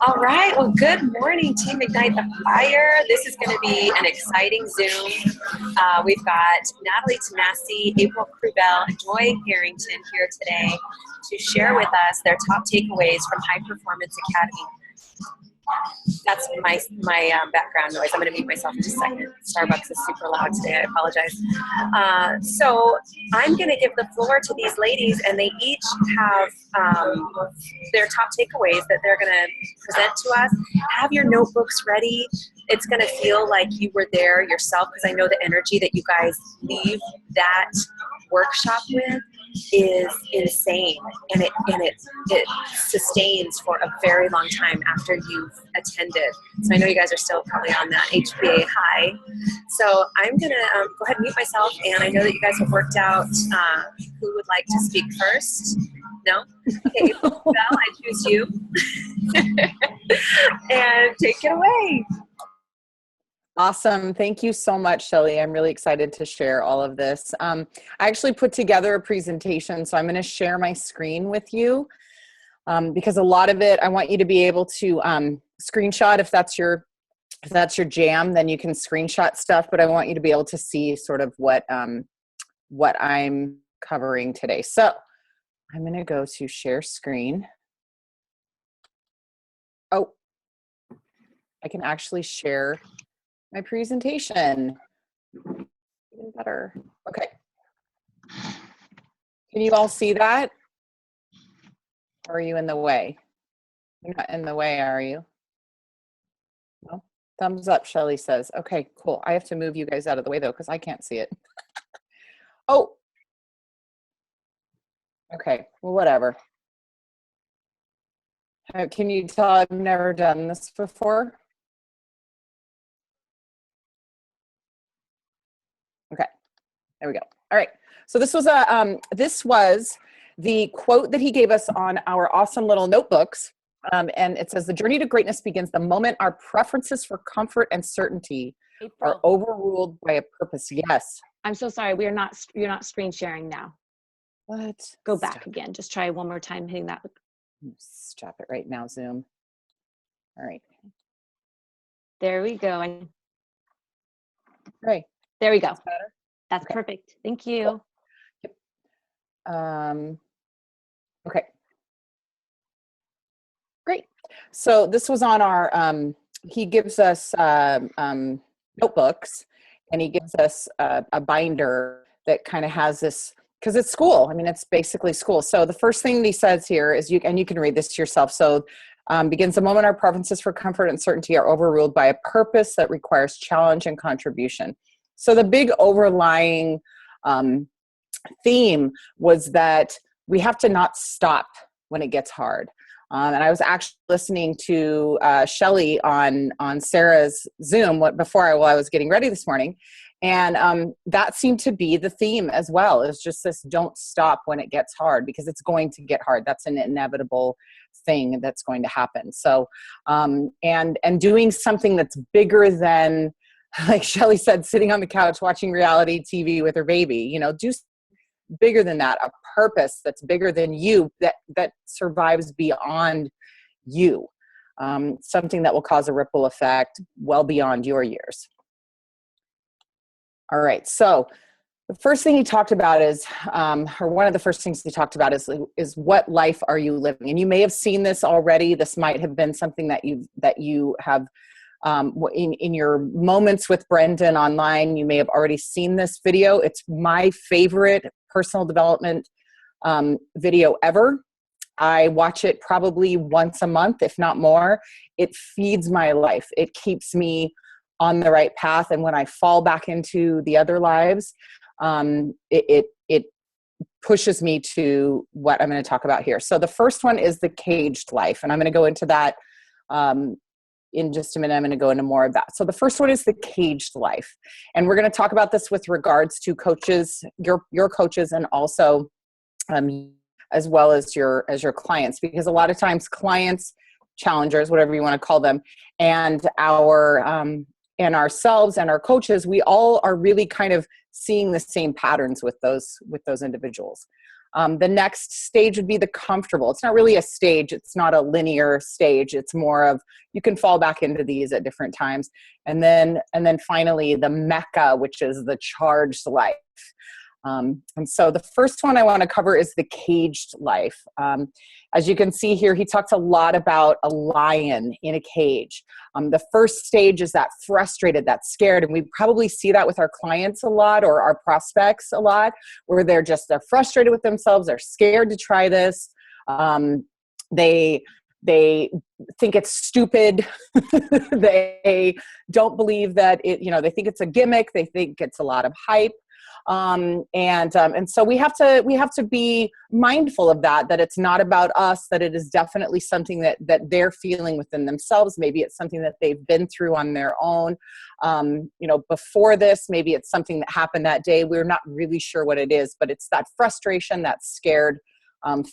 All right. Well, good morning, Team Ignite the Fire. This is going to be an exciting Zoom. We've got Natalie, Tanase, April Krubel, and Joy Harrington here today to share with us their top takeaways from High Performance Academy. That's my background noise. I'm going to mute myself in just a second. Starbucks is super loud today. I apologize. So I'm going to give the floor to these ladies, and they each have their top takeaways that they're going to present to us. Have your notebooks ready. It's going to feel like you were there yourself, because I know the energy that you guys leave that workshop with is insane, and it sustains for a very long time after you've attended. So I know you guys are still probably on that HPA high. So I'm gonna go ahead and mute myself, and I know that you guys have worked out who would like to speak first. No? Okay, Belle, I choose you. And take it away. Awesome. Thank you so much, Shelly. I'm really excited to share all of this. I actually put together a presentation, so I'm going to share my screen with you because a lot of it, I want you to be able to screenshot if that's your jam, then you can screenshot stuff, but I want you to be able to see sort of what I'm covering today. So I'm going to go to share screen. Oh, I can actually share my presentation. Even better. Okay. Can you all see that? Or are you in the way? You're not in the way, are you? No? Thumbs up, Shelly says. Okay, cool. I have to move you guys out of the way though, because I can't see it. Oh. Okay, well, whatever. Can you tell I've never done this before? Okay, there we go. All right, so this was the quote that he gave us on our awesome little notebooks, and it says, "The journey to greatness begins the moment our preferences for comfort and certainty are overruled by a purpose." Yes. I'm so sorry. You're not screen sharing now. What? Go back again. Just try one more time hitting that. Stop it right now, Zoom. All right. There we go. Right. There we go. That's better? That's okay. Perfect. Thank you. Cool. Okay. Great. So this was on our, he gives us notebooks, and he gives us a binder that kind of has this, because it's school. I mean, it's basically school. So the first thing that he says here is, you can read this to yourself. So begins the moment our preferences for comfort and certainty are overruled by a purpose that requires challenge and contribution. So the big overlying theme was that we have to not stop when it gets hard. And I was actually listening to Shelly on Sarah's Zoom while I was getting ready this morning. And that seemed to be the theme as well. It's just this: don't stop when it gets hard, because it's going to get hard. That's an inevitable thing that's going to happen. So, and doing something that's bigger than, like Shelly said, sitting on the couch watching reality TV with her baby, do bigger than that, a purpose that's bigger than you, that survives beyond you, something that will cause a ripple effect well beyond your years. All right, so the first thing he talked about is, or one of the first things he talked about is what life are you living? And you may have seen this already. This might have been something that you have in your moments with Brendan online. You may have already seen this video. It's my favorite personal development video ever. I watch it probably once a month, if not more. It feeds my life. It keeps me on the right path. And when I fall back into the other lives, it pushes me to what I'm going to talk about here. So the first one is the caged life. And I'm going to go into that in just a minute. I'm going to go into more of that. So the first one is the caged life. And we're going to talk about this with regards to coaches, your coaches, and also as well as your clients, because a lot of times clients, challengers, whatever you want to call them, and ourselves and our coaches, we all are really kind of seeing the same patterns with those individuals. The next stage would be the comfortable. It's not really a stage. It's not a linear stage. It's more of, you can fall back into these at different times. And then finally the Mecca, which is the charged life. And so the first one I want to cover is the caged life. As you can see here, he talks a lot about a lion in a cage. The first stage is that frustrated, that scared, and we probably see that with our clients a lot, or our prospects a lot, where they're frustrated with themselves, they're scared to try this. They think it's stupid. They don't believe that they think it's a gimmick. They think it's a lot of hype. And so we have to be mindful of that it's not about us, that it is definitely something that they're feeling within themselves. Maybe it's something that they've been through on their own. Before this, maybe it's something that happened that day. We're not really sure what it is, but it's that frustration, that scared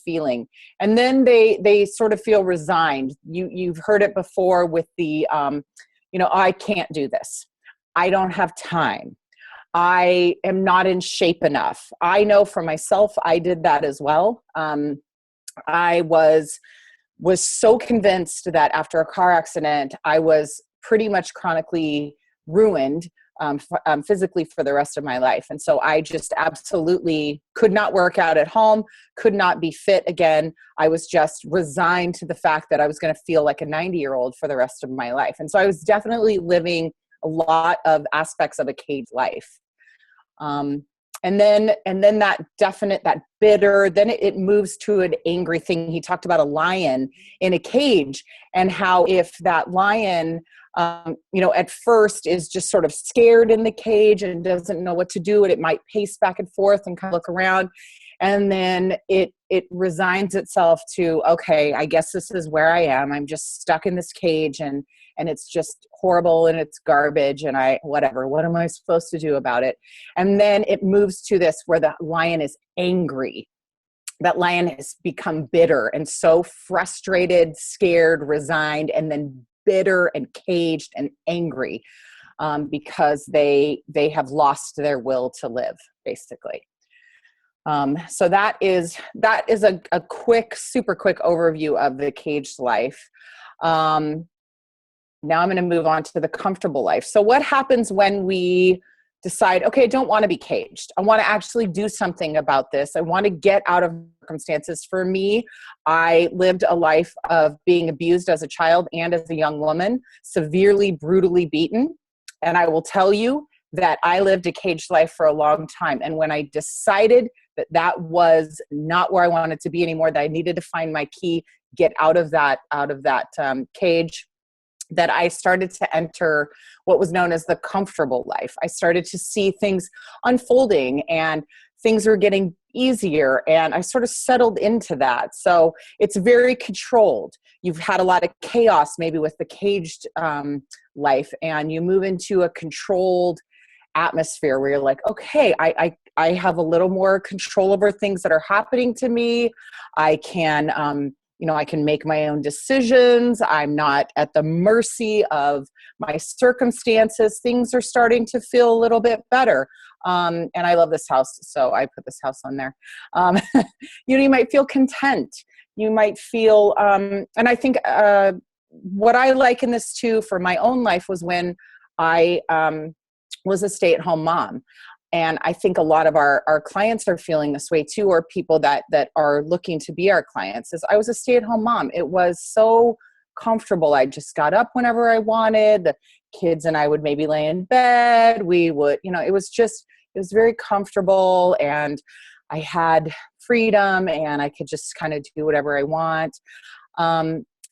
feeling. And then they sort of feel resigned. You've heard it before with the, I can't do this. I don't have time. I am not in shape enough. I know for myself, I did that as well. I was so convinced that after a car accident, I was pretty much chronically ruined physically for the rest of my life. And so I just absolutely could not work out at home, could not be fit again. I was just resigned to the fact that I was going to feel like a 90-year-old for the rest of my life. And so I was definitely living a lot of aspects of a caged life. And then that bitter, then it moves to an angry thing. He talked about a lion in a cage, and how if that lion, at first is just sort of scared in the cage and doesn't know what to do, and it might pace back and forth and kind of look around. And then it resigns itself to, okay, I guess this is where I am. I'm just stuck in this cage, and it's just horrible, and it's garbage, and what am I supposed to do about it? And then it moves to this where the lion is angry. That lion has become bitter and so frustrated, scared, resigned, and then bitter and caged and angry because they have lost their will to live, basically. So that is a super quick overview of the caged life. Now I'm going to move on to the comfortable life. So what happens when we decide, okay, I don't want to be caged. I want to actually do something about this. I want to get out of circumstances. For me, I lived a life of being abused as a child and as a young woman, severely, brutally beaten. And I will tell you that I lived a caged life for a long time. And when I decided that was not where I wanted to be anymore, that I needed to find my key, get out of that cage, that I started to enter what was known as the comfortable life. I started to see things unfolding, and things were getting easier, and I sort of settled into that. So it's very controlled. You've had a lot of chaos maybe with the caged life, and you move into a controlled atmosphere where you're like, okay, I have a little more control over things that are happening to me. I can I can make my own decisions. I'm not at the mercy of my circumstances. Things are starting to feel a little bit better. And I love this house, so I put this house on there. You might feel content. You might feel, and I think what I like in this too for my own life was when I was a stay-at-home mom. And I think a lot of our clients are feeling this way too, or people that are looking to be our clients. Is I was a stay-at-home mom. It was so comfortable. I just got up whenever I wanted. The kids and I would maybe lay in bed. We would, it was very comfortable, and I had freedom, and I could just kind of do whatever I want.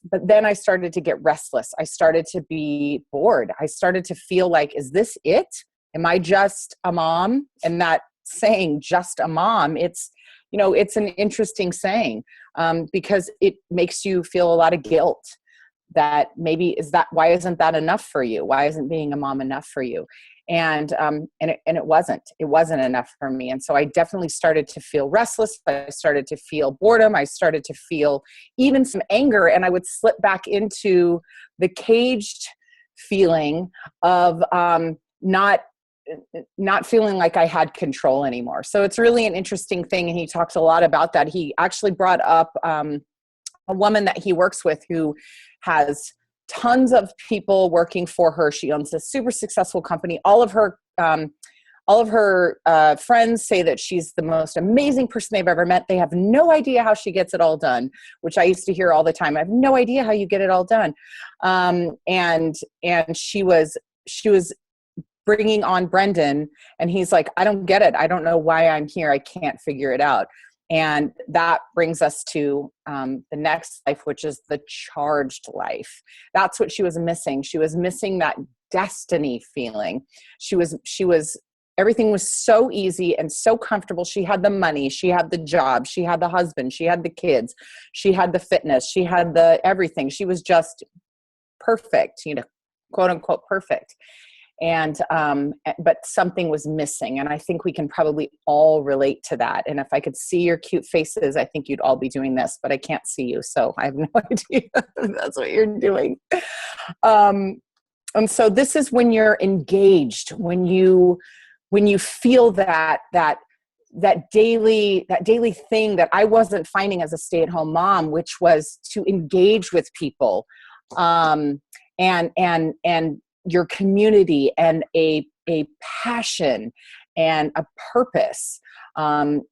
But then I started to get restless. I started to be bored. I started to feel like, is this it? Am I just a mom? And that saying, just a mom, it's an interesting saying because it makes you feel a lot of guilt that maybe why isn't that enough for you? Why isn't being a mom enough for you? And it wasn't enough for me. And so I definitely started to feel restless. I started to feel boredom. I started to feel even some anger, and I would slip back into the caged feeling of not not feeling like I had control anymore. So it's really an interesting thing. And he talks a lot about that. He actually brought up a woman that he works with who has tons of people working for her. She owns a super successful company. All of her friends say that she's the most amazing person they've ever met. They have no idea how she gets it all done, which I used to hear all the time. I have no idea how you get it all done. And she was bringing on Brendan, and he's like, I don't get it. I don't know why I'm here. I can't figure it out. And that brings us to the next life, which is the charged life. That's what she was missing. She was missing that destiny feeling. Everything was so easy and so comfortable. She had the money, she had the job, she had the husband, she had the kids, she had the fitness, she had the everything. She was just perfect, quote unquote perfect. And, but something was missing. And I think we can probably all relate to that. And if I could see your cute faces, I think you'd all be doing this, but I can't see you. So I have no idea if that's what you're doing. And so this is when you're engaged, when you feel that daily thing that I wasn't finding as a stay-at-home mom, which was to engage with people, and your community, and a passion and a purpose.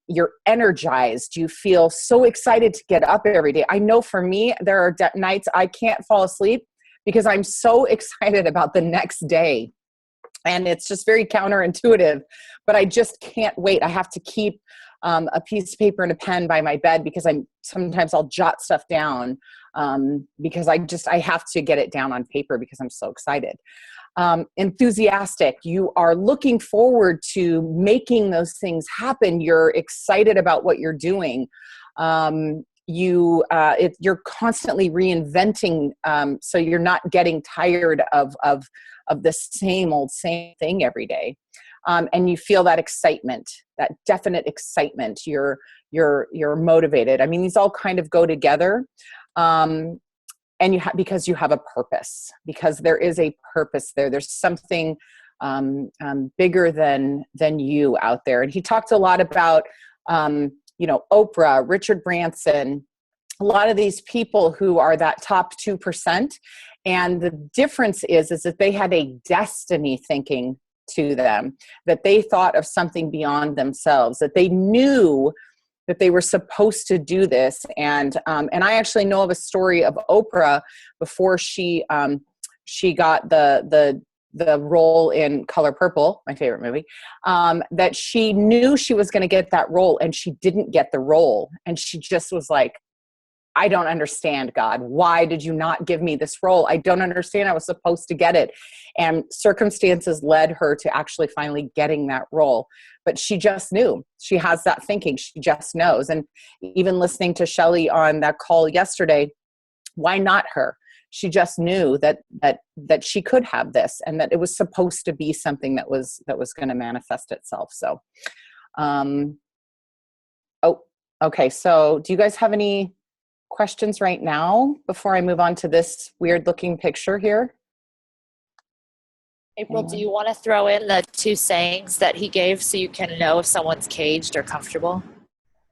You're energized. You feel so excited to get up every day. I know for me, there are nights I can't fall asleep because I'm so excited about the next day. And it's just very counterintuitive, but I just can't wait. I have to keep a piece of paper and a pen by my bed because sometimes I'll jot stuff down because I have to get it down on paper because I'm so excited. Enthusiastic. You are looking forward to making those things happen. You're excited about what you're doing. You're constantly reinventing, so you're not getting tired of the same thing every day. And you feel that excitement, that definite excitement. You're motivated. I mean, these all kind of go together. And because you have a purpose, because there is a purpose there. There's something bigger than you out there. And he talked a lot about, Oprah, Richard Branson, a lot of these people who are that top 2%. And the difference is that they had a destiny thinking to them, that they thought of something beyond themselves, that they knew that they were supposed to do this. And I actually know of a story of Oprah before she got the role in Color Purple, my favorite movie, that she knew she was going to get that role and she didn't get the role. And she just was like, I don't understand, God. Why did you not give me this role? I don't understand. I was supposed to get it. And circumstances led her to actually finally getting that role. But she just knew. She has that thinking. She just knows. And even listening to Shelley on that call yesterday, why not her? She just knew that she could have this, and that it was supposed to be something that was going to manifest itself. So, okay. So do you guys have any questions right now before I move on to this weird looking picture here? April, do you want to throw in the 2 sayings that he gave so you can know if someone's caged or comfortable?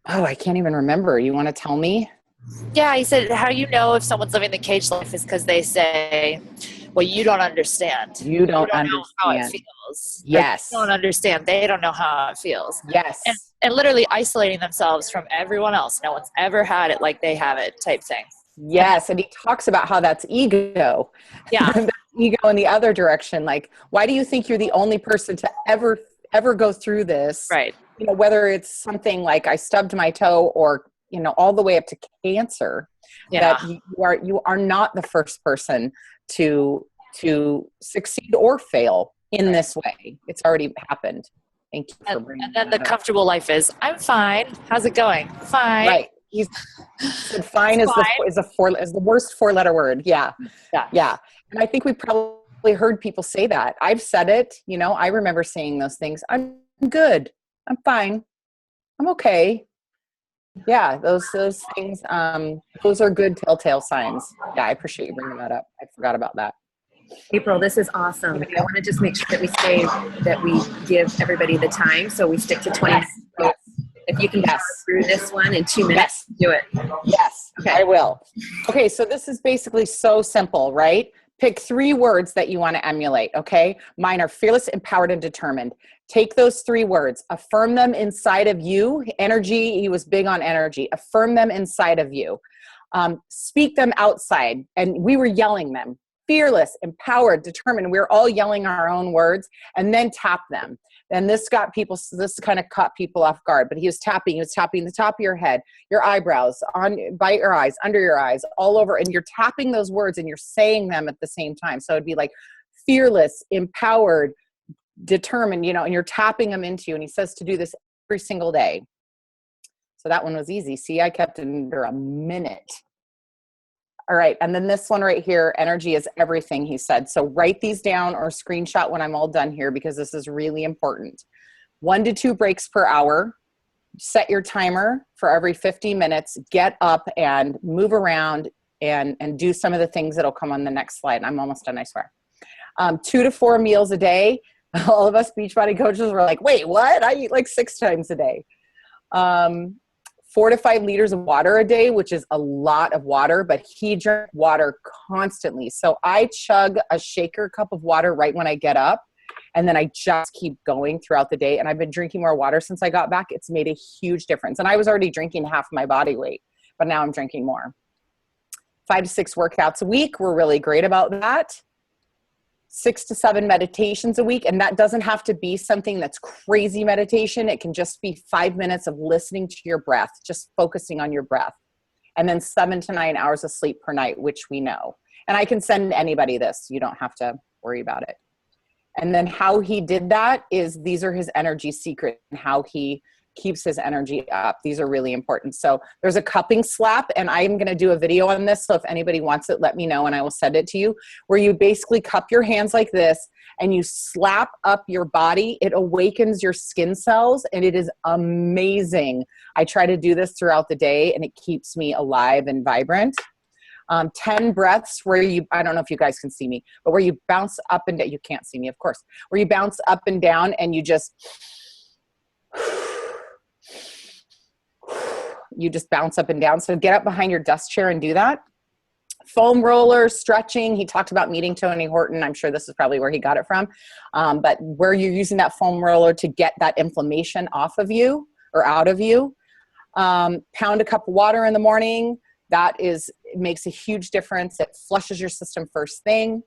Oh, I can't even remember. You want to tell me? Yeah, he said, how you know if someone's living the caged life is because they say, well, you don't understand. You don't understand know how it feels. Yes. You don't understand. They don't know how it feels. Yes. And literally isolating themselves from everyone else. No one's ever had it like they have it type thing. Yes. And he talks about how that's ego. Yeah. That's ego in the other direction. Like, why do you think you're the only person to ever go through this? Right. Whether it's something like I stubbed my toe or, all the way up to cancer, Yeah. that you are not the first person to succeed or fail in this way. It's already happened. Thank you for bringing And then that the up. comfortable life is, I'm fine. How's it going? Fine. Right. He said fine is the worst 4-letter word. Yeah. And I think we probably heard people say that. I've said it. I remember saying those things. I'm good. I'm fine. I'm okay. Yeah, those things. Those are good telltale signs. Yeah, I appreciate you bringing that up. I forgot about that. April, this is awesome. I want to just make sure that we give everybody the time, so we stick to 20 minutes. Yes. If you can go through this one in 2 minutes, do it. Yes, Okay. I will. Okay, so this is basically so simple, right? Pick 3 words that you want to emulate, okay? Mine are fearless, empowered, and determined. Take those 3 words, affirm them inside of you. Energy, he was big on energy. Affirm them inside of you. Speak them outside, and we were yelling them. Fearless, empowered, determined. We were all yelling our own words, and then tap them. And this kind of caught people off guard, but he was tapping the top of your head, your eyebrows, by your eyes, under your eyes, all over. And you're tapping those words and you're saying them at the same time. So it'd be like fearless, empowered, determined, and you're tapping them into you. And he says to do this every single day. So that one was easy. See, I kept it under a minute. All right. And then this one right here, energy is everything, he said. So write these down or screenshot when I'm all done here, because this is really important. 1 to 2 breaks per hour. Set your timer for every 50 minutes. Get up and move around and do some of the things that'll come on the next slide. I'm almost done, I swear. 2 to 4 meals a day. All of us Beachbody coaches were like, wait, what? I eat like 6 times a day. 4 to 5 liters of water a day, which is a lot of water, but he drank water constantly. So I chug a shaker cup of water right when I get up, and then I just keep going throughout the day. And I've been drinking more water since I got back. It's made a huge difference. And I was already drinking half my body weight, but now I'm drinking more. 5 to 6 workouts a week. We're really great about that. 6 to 7 meditations a week. And that doesn't have to be something that's crazy meditation. It can just be 5 minutes of listening to your breath, just focusing on your breath. And then 7 to 9 hours of sleep per night, which we know. And I can send anybody this. You don't have to worry about it. And then how he did that is, these are his energy secrets and how he keeps his energy up. These are really important. So there's a cupping slap, and I'm going to do a video on this. So if anybody wants it, let me know and I will send it to you, where you basically cup your hands like this and you slap up your body. It awakens your skin cells and it is amazing. I try to do this throughout the day and it keeps me alive and vibrant. 10 breaths where I don't know if you guys can see me, but where you bounce up and down. You can't see me, of course. Where you bounce up and down and you just bounce up and down. So get up behind your desk chair and do that. Foam roller, stretching. He talked about meeting Tony Horton. I'm sure this is probably where he got it from. But where you're using that foam roller to get that inflammation off of you or out of you. Pound a cup of water in the morning. It makes a huge difference. It flushes your system first thing.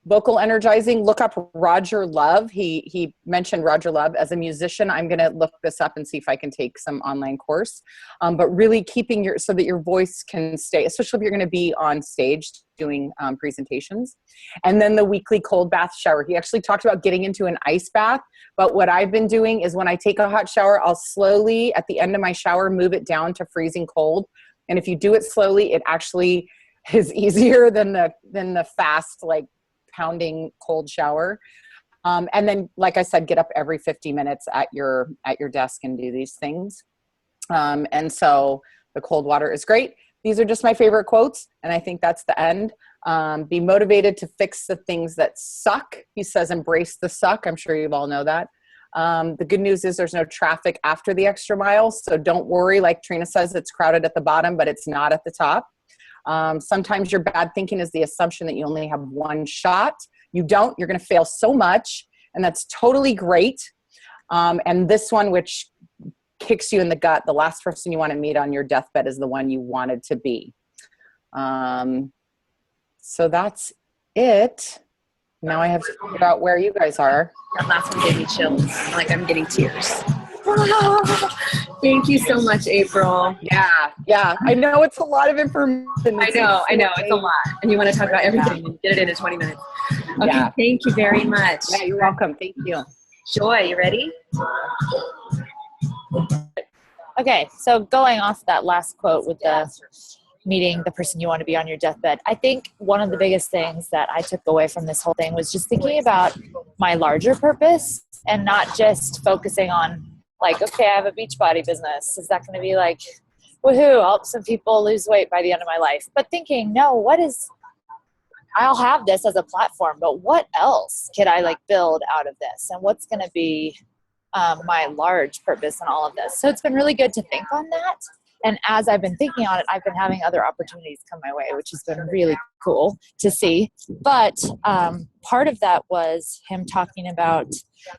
Vocal energizing, look up Roger Love. He mentioned Roger Love as a musician. I'm going to look this up and see if I can take some online course. But really keeping so that your voice can stay, especially if you're going to be on stage doing presentations. And then the weekly cold bath shower. He actually talked about getting into an ice bath. But what I've been doing is when I take a hot shower, I'll slowly, at the end of my shower, move it down to freezing cold. And if you do it slowly, it actually is easier than the fast, like, pounding cold shower. And then, like I said, get up every 50 minutes at your desk and do these things. And so the cold water is great. These are just my favorite quotes. And I think that's the end. Be motivated to fix the things that suck. He says, embrace the suck. I'm sure you all know that. The good news is there's no traffic after the extra mile. So don't worry. Like Trina says, it's crowded at the bottom, but it's not at the top. Sometimes your bad thinking is the assumption that you only have one shot. You don't. You're going to fail so much, and that's totally great. And this one, which kicks you in the gut, the last person you want to meet on your deathbed is the one you wanted to be. So that's it. Now I have to figure out where you guys are. That last one gave me chills. Like I'm getting tears. Thank you so much, April. Yeah. I know it's a lot of information. I know. It's a lot. And you want to talk about everything and get it in 20 minutes. Okay, Yeah. Thank you very much. Yeah, you're welcome. Thank you. Joy, you ready? Okay, so going off that last quote with the meeting the person you want to be on your deathbed, I think one of the biggest things that I took away from this whole thing was just thinking about my larger purpose and not just focusing on, like, okay, I have a Beachbody business. Is that going to be like, woohoo, I'll help some people lose weight by the end of my life? But thinking, no, what is I'll have this as a platform, but what else could I like build out of this? And what's going to be my large purpose in all of this? So it's been really good to think on that. And as I've been thinking on it, I've been having other opportunities come my way, which has been really cool to see. But part of that was him talking about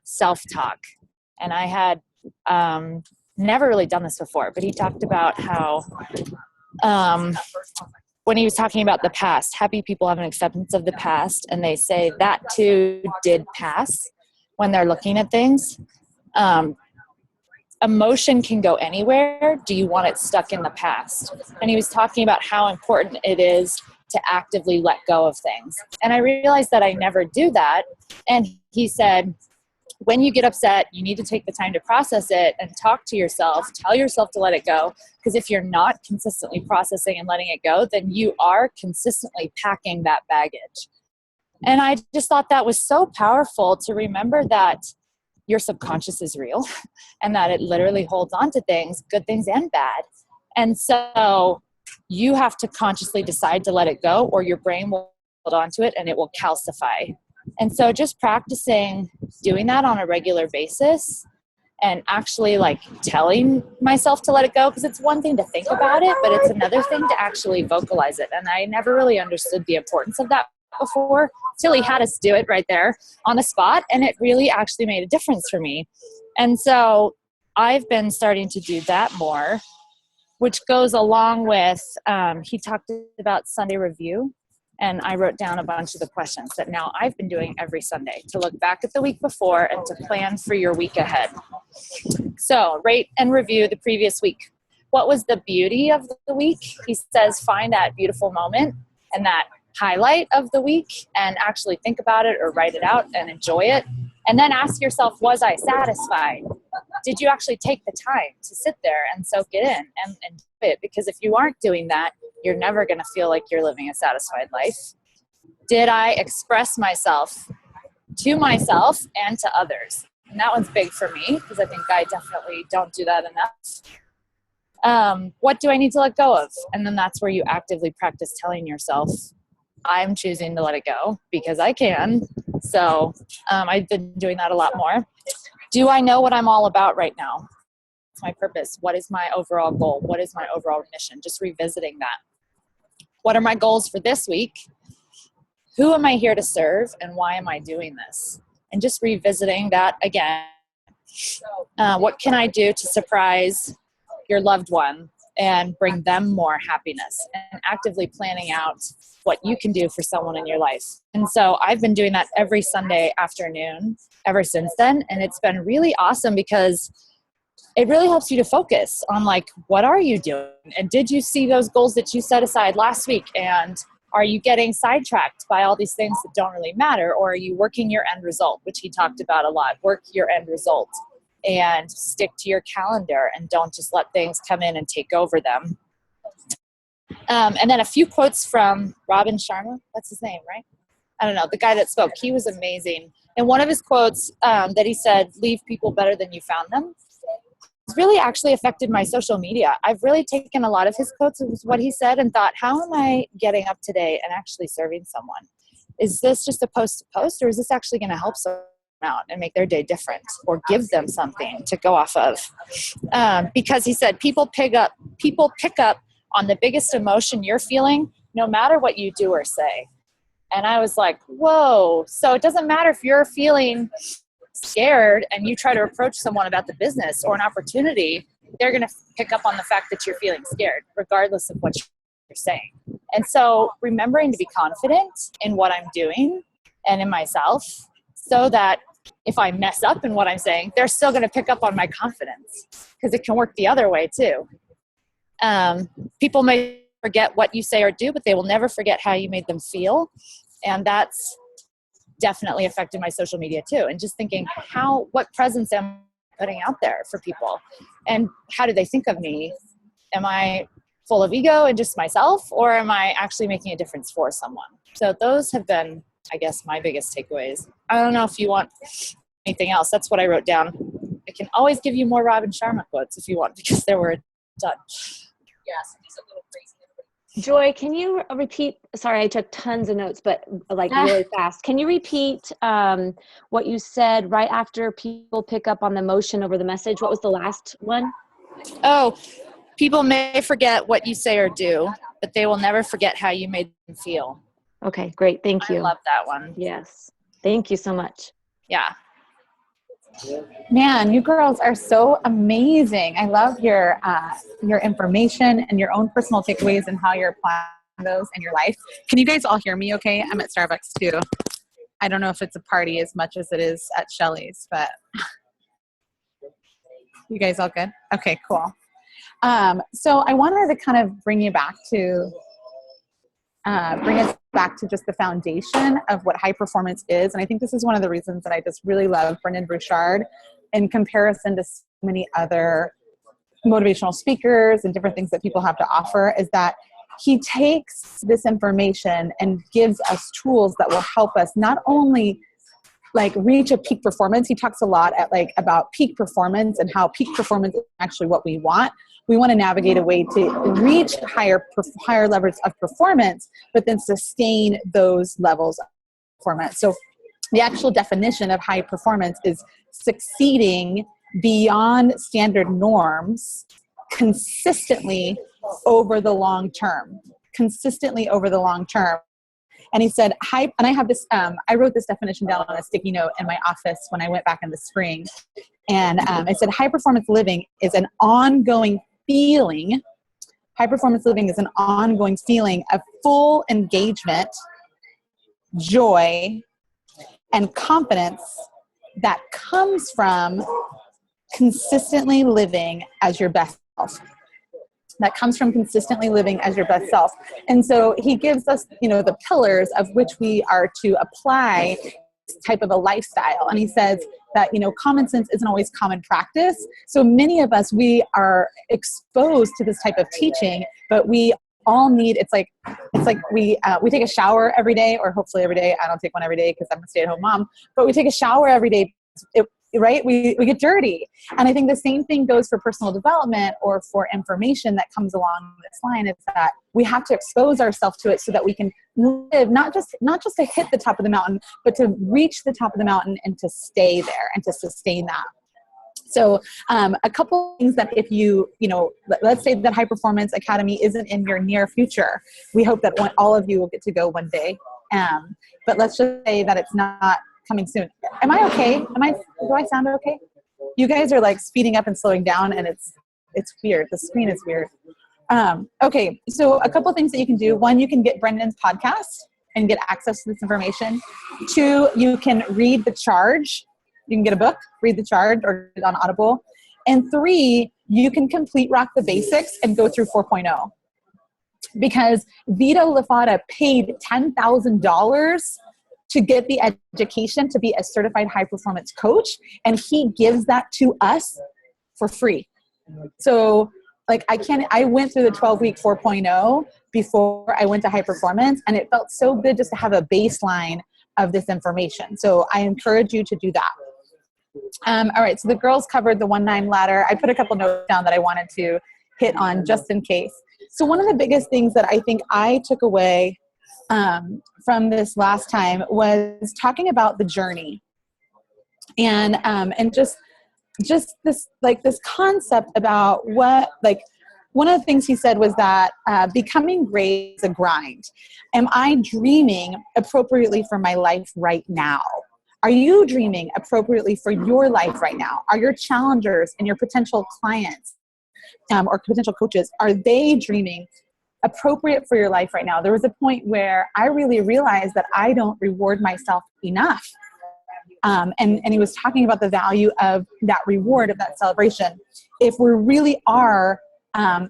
self-talk. And I had never really done this before, but he talked about how when he was talking about the past, happy people have an acceptance of the past, and they say that too did pass when they're looking at things. Emotion can go anywhere. Do you want it stuck in the past? And he was talking about how important it is to actively let go of things. And I realized that I never do that. And he said, when you get upset, you need to take the time to process it and talk to yourself, tell yourself to let it go. Because if you're not consistently processing and letting it go, then you are consistently packing that baggage. And I just thought that was so powerful to remember that your subconscious is real and that it literally holds on to things, good things and bad. And so you have to consciously decide to let it go, or your brain will hold on to it and it will calcify. And so just practicing doing that on a regular basis and actually like telling myself to let it go, because it's one thing to think about it, but it's another thing to actually vocalize it. And I never really understood the importance of that before. Tilly had us do it right there on the spot, and it really actually made a difference for me. And so I've been starting to do that more, which goes along with, he talked about Sunday review, and I wrote down a bunch of the questions that now I've been doing every Sunday to look back at the week before and to plan for your week ahead. So rate and review the previous week. What was the beauty of the week? He says, find that beautiful moment and that highlight of the week and actually think about it or write it out and enjoy it. And then ask yourself, was I satisfied? Did you actually take the time to sit there and soak it in and enjoy it? Because if you aren't doing that, you're never going to feel like you're living a satisfied life. Did I express myself to myself and to others? And that one's big for me because I think I definitely don't do that enough. What do I need to let go of? And then that's where you actively practice telling yourself, I'm choosing to let it go because I can. So I've been doing that a lot more. Do I know what I'm all about right now? What's my purpose? What is my overall goal? What is my overall mission? Just revisiting that. What are my goals for this week? Who am I here to serve? And why am I doing this? And just revisiting that again. What can I do to surprise your loved one and bring them more happiness? And actively planning out what you can do for someone in your life. And so I've been doing that every Sunday afternoon ever since then. And it's been really awesome because it really helps you to focus on like, what are you doing? And did you see those goals that you set aside last week? And are you getting sidetracked by all these things that don't really matter? Or are you working your end result, which he talked about a lot, work your end result and stick to your calendar and don't just let things come in and take over them. And then a few quotes from Robin Sharma. That's his name, right? I don't know. The guy that spoke, he was amazing. And one of his quotes that he said, leave people better than you found them, really actually affected my social media. I've really taken a lot of his quotes of what he said and thought, how am I getting up today and actually serving someone? Is this just a post to post, or is this actually going to help someone out and make their day different or give them something to go off of? Because he said, people pick up on the biggest emotion you're feeling, no matter what you do or say. And I was like, whoa. So it doesn't matter if you're feeling scared and you try to approach someone about the business or an opportunity, they're going to pick up on the fact that you're feeling scared, regardless of what you're saying. And so remembering to be confident in what I'm doing and in myself, so that if I mess up in what I'm saying, they're still going to pick up on my confidence, because it can work the other way too. People may forget what you say or do, but they will never forget how you made them feel. And that's definitely affected my social media too. And just thinking, what presence am I putting out there for people? And how do they think of me? Am I full of ego and just myself, or am I actually making a difference for someone? So those have been, I guess, my biggest takeaways. I don't know if you want anything else. That's what I wrote down. I can always give you more Robin Sharma quotes if you want, because there were a ton. Yes, he's a little crazy. Joy, can you repeat? Sorry, I took tons of notes, but like really fast. Can you repeat what you said right after people pick up on the emotion over the message? What was the last one? Oh, people may forget what you say or do, but they will never forget how you made them feel. Okay, great. Thank you. I love that one. Yes. Thank you so much. Yeah. Man, you girls are so amazing. I love your information and your own personal takeaways and how you're applying those in your life. Can you guys all hear me okay? I'm at Starbucks too. I don't know if it's a party as much as it is at Shelley's, but you guys all good? Okay, cool. So I wanted to kind of bring us back to just the foundation of what high performance is. And I think this is one of the reasons that I just really love Brendon Burchard in comparison to so many other motivational speakers and different things that people have to offer, is that he takes this information and gives us tools that will help us not only like reach a peak performance. He talks a lot about peak performance and how peak performance is actually what we want. We want to navigate a way to reach higher levels of performance, but then sustain those levels of performance. So the actual definition of high performance is succeeding beyond standard norms consistently over the long term. And he said, and I have this, I wrote this definition down on a sticky note in my office when I went back in the spring. And I said, high performance living is an ongoing feeling. High performance living is an ongoing feeling of full engagement, joy, and confidence that comes from consistently living as your best self. And so he gives us, the pillars of which we are to apply this type of a lifestyle. And he says that, common sense isn't always common practice. So many of us, we are exposed to this type of teaching, but we all need, it's like we take a shower every day, or hopefully every day. I don't take one every day because I'm a stay-at-home mom, but we take a shower every day. Right? We get dirty. And I think the same thing goes for personal development or for information that comes along this line. It's that we have to expose ourselves to it so that we can live, not just to hit the top of the mountain, but to reach the top of the mountain and to stay there and to sustain that. So a couple things that if let's say that High Performance Academy isn't in your near future. We hope that all of you will get to go one day. But let's just say that it's not coming soon. Am I okay? Do I sound okay? You guys are like speeding up and slowing down, and it's weird. The screen is weird. Okay, so a couple things that you can do. One, you can get Brendon's podcast and get access to this information. Two, you can read The Charge. You can get a book, read The Charge, or get it on Audible. And three, you can complete Rock the Basics and go through 4.0. Because Vito Lafata paid $10,000 to get the education to be a certified high performance coach. And he gives that to us for free. So I went through the 12-week 4.0 before I went to high performance, and it felt so good just to have a baseline of this information. So I encourage you to do that. All right, so the girls covered the 1-9 ladder. I put a couple notes down that I wanted to hit on just in case. So one of the biggest things that I think I took away from this last time was talking about the journey, and just this this concept about what, one of the things he said was that becoming great is a grind. Am I dreaming appropriately for my life right now? Are you dreaming appropriately for your life right now? Are your challengers and your potential clients or potential coaches, are they dreaming appropriate for your life right now? There was a point where I really realized that I don't reward myself enough. And he was talking about the value of that reward, of that celebration. If we really are,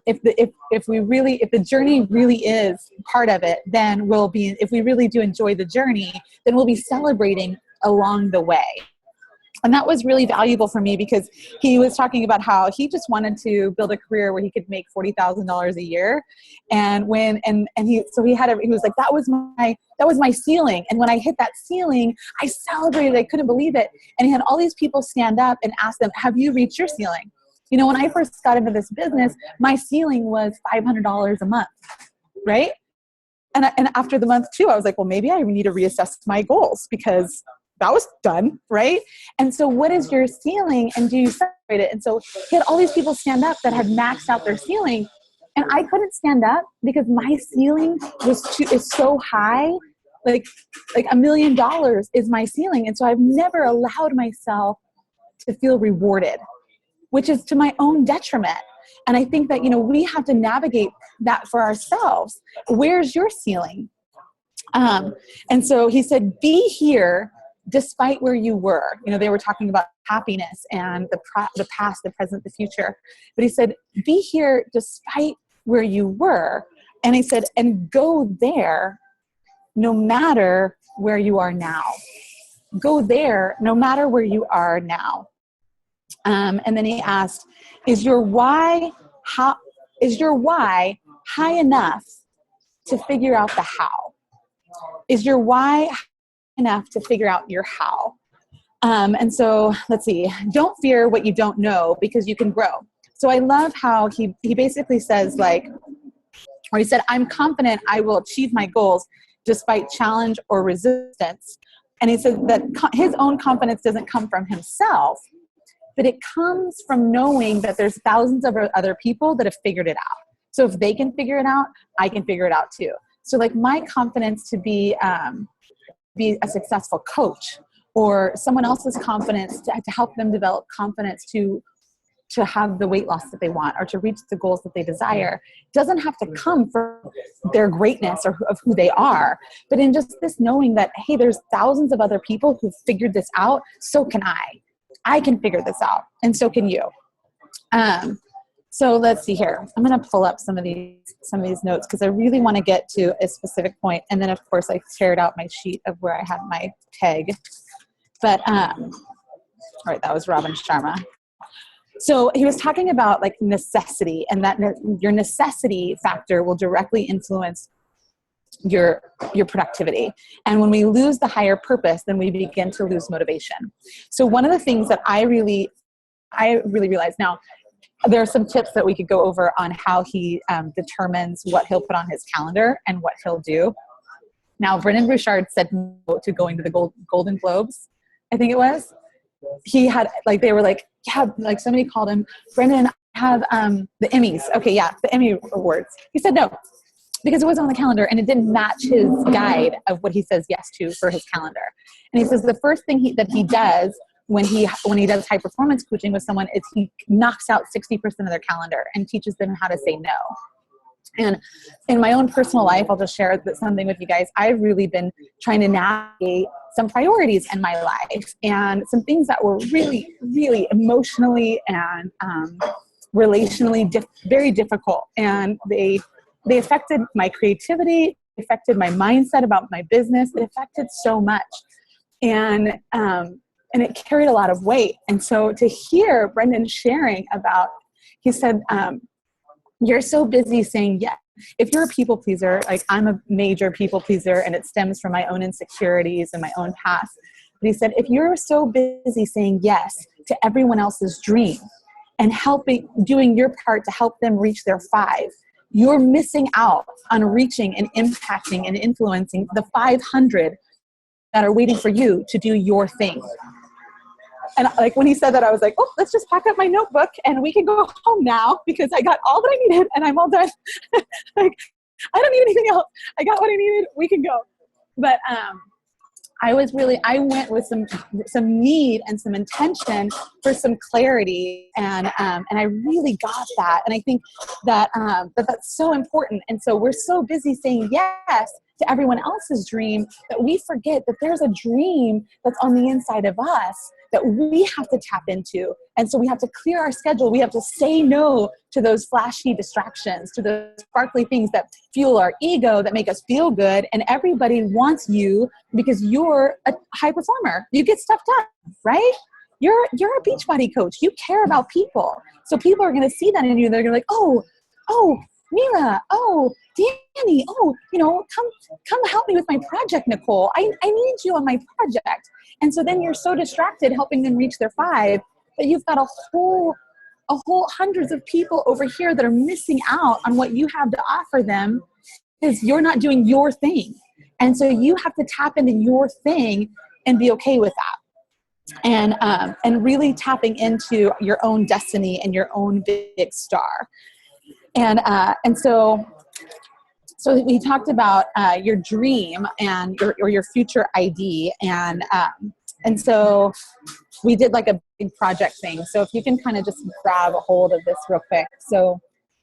if the journey really is part of it, then if we really do enjoy the journey, then we'll be celebrating along the way. And that was really valuable for me, because he was talking about how he just wanted to build a career where he could make $40,000 a year. And he was like, that was my ceiling. And when I hit that ceiling, I celebrated. I couldn't believe it. And he had all these people stand up and ask them, have you reached your ceiling? When I first got into this business, my ceiling was $500 a month. right? And after the month 2, I was like, well, maybe I need to reassess my goals because that was done, right? And so what is your ceiling, and do you celebrate it? And so he had all these people stand up that had maxed out their ceiling, and I couldn't stand up because my ceiling is so high, like $1 million is my ceiling. And so I've never allowed myself to feel rewarded, which is to my own detriment. And I think that, we have to navigate that for ourselves. Where's your ceiling? And so he said, be here despite where you were. They were talking about happiness and the past, the present, the future. But he said, be here despite where you were. And he said, and go there no matter where you are now. Go there no matter where you are now. And then he asked, is your why high enough to figure out the how? Is your why high enough to figure out your how? And so let's see, don't fear what you don't know because you can grow. So I love how he basically says he said, I'm confident I will achieve my goals despite challenge or resistance. And he said that his own confidence doesn't come from himself, but it comes from knowing that there's thousands of other people that have figured it out. So if they can figure it out, I can figure it out too. So my confidence to be a successful coach, or someone else's confidence to help them develop confidence to have the weight loss that they want or to reach the goals that they desire, doesn't have to come from their greatness or of who they are, but in just this knowing that, hey, there's thousands of other people who figured this out, so can I. I can figure this out, and so can you. So let's see here. I'm going to pull up some of these notes because I really want to get to a specific point. And then, of course, I shared out my sheet of where I had my peg. But all right, that was Robin Sharma. So he was talking about necessity, and that your necessity factor will directly influence your productivity. And when we lose the higher purpose, then we begin to lose motivation. So one of the things that I really realized, now there are some tips that we could go over on how he determines what he'll put on his calendar and what he'll do. Now, Brendan Burchard said no to going to the Golden Globes, I think it was. He had, they were somebody called him, Brendan, I have the Emmys. Okay, yeah, the Emmy Awards. He said no, because it wasn't on the calendar and it didn't match his guide of what he says yes to for his calendar. And he says the first thing that he does when he does high performance coaching with someone is he knocks out 60% of their calendar and teaches them how to say no. And in my own personal life, I'll just share something with you guys. I've really been trying to navigate some priorities in my life and some things that were really, really emotionally and relationally very difficult. And they affected my creativity, affected my mindset about my business. It affected so much. And it carried a lot of weight. And so to hear Brendan sharing about, he said, you're so busy saying yes. If you're a people pleaser, I'm a major people pleaser, and it stems from my own insecurities and my own past. But he said, if you're so busy saying yes to everyone else's dream and doing your part to help them reach their 5, you're missing out on reaching and impacting and influencing the 500 that are waiting for you to do your thing. And when he said that, I was like, oh, let's just pack up my notebook and we can go home now because I got all that I needed and I'm all done. I don't need anything else. I got what I needed. We can go. But I went with some need and some intention for some clarity, and I really got that. And I think that that's so important. And so we're so busy saying yes to everyone else's dream that we forget that there's a dream that's on the inside of us that we have to tap into. And so we have to clear our schedule. We have to say no to those flashy distractions, to those sparkly things that fuel our ego, that make us feel good. And everybody wants you because you're a high performer. You get stuff done, right? You're a Beachbody coach. You care about people. So people are going to see that in you. They're going to be like, oh, Mila, oh, Danny, oh, come help me with my project, Nicole. I need you on my project. And so then you're so distracted helping them reach their 5 that you've got a whole hundreds of people over here that are missing out on what you have to offer them because you're not doing your thing. And so you have to tap into your thing and be okay with that. And really tapping into your own destiny and your own big star. And so we talked about your dream and your future ID, and so we did like a big project thing. So if you can kind of just grab a hold of this real quick. So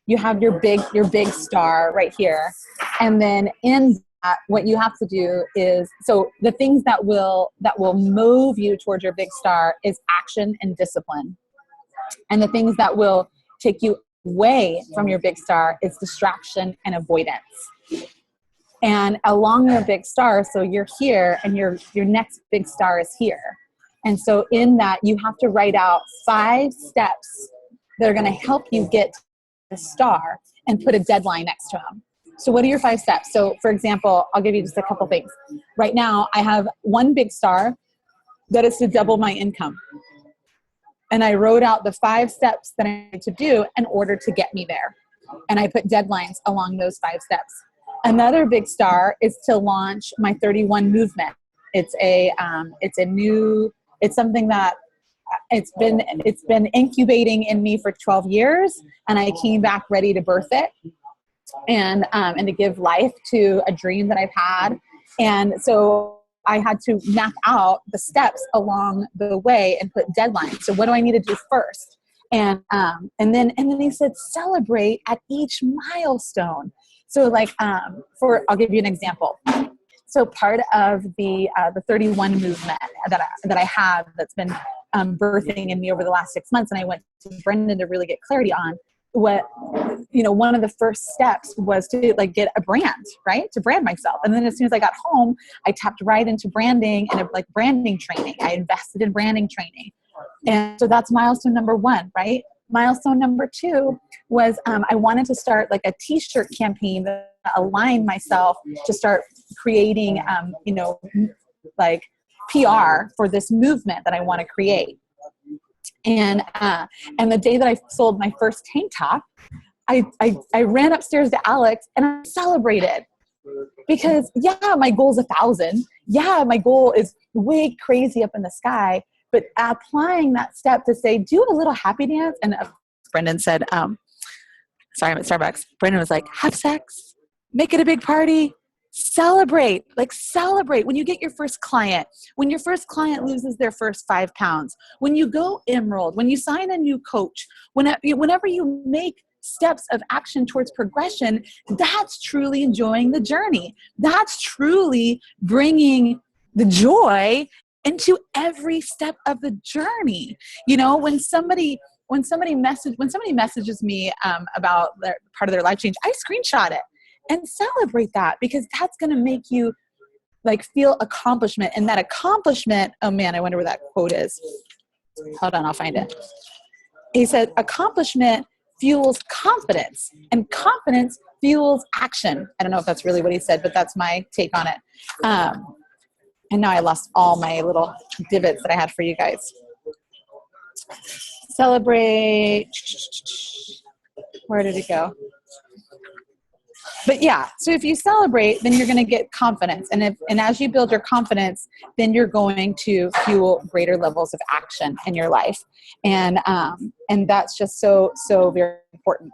you have your big star right here, and then in that, what you have to do is, so the things that will move you towards your big star is action and discipline, and the things that will take you away from your big star is distraction and avoidance. And along your big star, so you're here and your next big star is here. And so in that, you have to write out 5 steps that are going to help you get to the star and put a deadline next to them. So what are your 5 steps? So for example, I'll give you just a couple things. Right now, I have one big star that is to double my income. And I wrote out the 5 steps that I need to do in order to get me there. And I put deadlines along those 5 steps. Another big star is to launch my 31 movement. It's something that it's been incubating in me for 12 years, and I came back ready to birth it and to give life to a dream that I've had. And so I had to map out the steps along the way and put deadlines. So what do I need to do first? And then he said, celebrate at each milestone. So like, I'll give you an example. So part of the 31 movement that I have that's been birthing in me over the last 6 months, and I went to Brendan to really get clarity on one of the first steps was to like get a brand, right? To brand myself. And then as soon as I got home, I tapped right into branding and like branding training. I invested in branding training. And so that's milestone number 1, right? Milestone number 2 was I wanted to start like a t-shirt campaign that aligned myself to start creating, like PR for this movement that I want to create. And the day that I sold my first tank top, I ran upstairs to Alex and I celebrated because my goal is 1,000. Yeah, my goal is way crazy up in the sky. But applying that step to say, do a little happy dance. And Brendan said, sorry, I'm at Starbucks. Brendan was like, have sex, make it a big party, celebrate when you get your first client, when your first client loses their first 5 pounds, when you go emerald, when you sign a new coach, whenever you make steps of action towards progression, that's truly enjoying the journey. That's truly bringing the joy into every step of the journey. When somebody messages me about their part of their life change, I screenshot it and celebrate that, because that's going to make you like feel accomplishment. And that accomplishment, oh man, I wonder where that quote is. Hold on, I'll find it. He said, accomplishment fuels confidence, and confidence fuels action. I don't know if that's really what he said, but that's my take on it. And now I lost all my little divots that I had for you guys. Celebrate. Where did it go? But yeah, so if you celebrate, then you're going to get confidence. And as you build your confidence, then you're going to fuel greater levels of action in your life. And that's just so very important.